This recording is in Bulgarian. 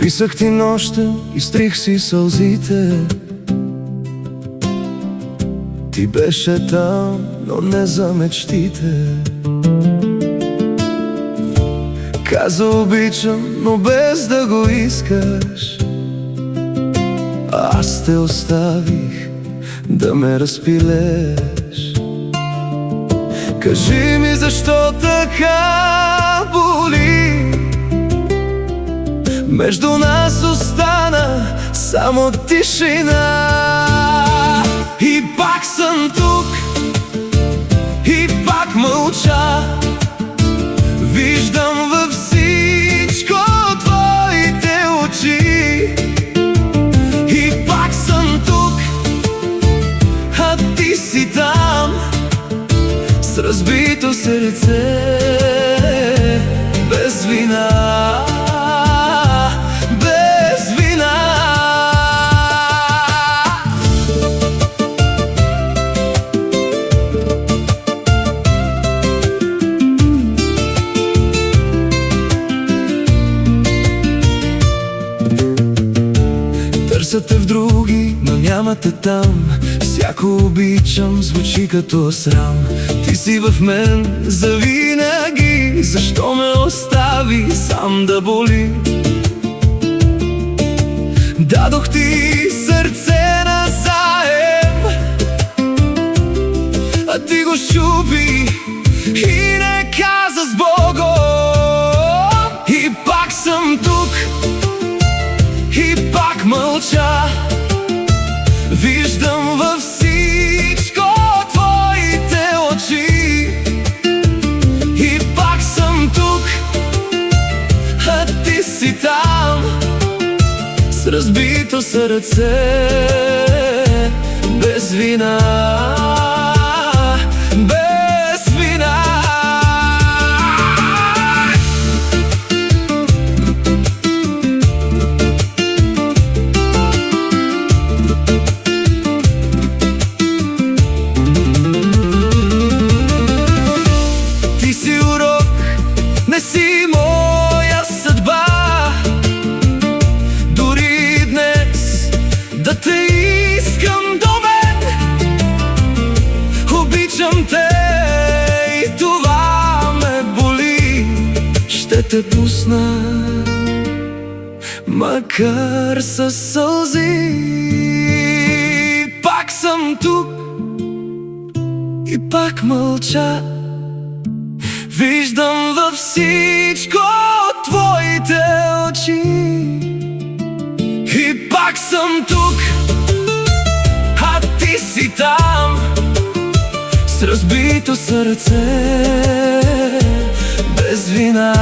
Писах ти нощем, изтрих си сълзите. Ти беше там, но не за мечтите. Каза обичам, но без да го искаш. Аз те оставих да ме разпилеш. Кажи ми защо така боли. Между нас остана само тишина. И пак съм тук, и пак мълча. Виждам във всичко твоите очи. И пак съм тук, а ти си там, с разбито сърце, без вина. Търся те в други, но няма те там. Всяко обичам звучи като срам. Ти си в мен завинаги. Защо ме остави сам да боли? Дадох ти сърце назаем, а ти го щупи и не каза с Богом. И пак съм тук, и пак мълча. Виждам във всичко твоите очи. И пак съм тук, а ти си там, с разбито сърце, без вина. Без вина. Не си моя съдба, дори днес да те искам до мен. Обичам те и това ме боли. Ще те пусна, макар със сълзи. Пак съм тук, и пак мълча. Виждам във всичко твоите очи. И пак съм тук, а ти си там, с разбито сърце, без вина.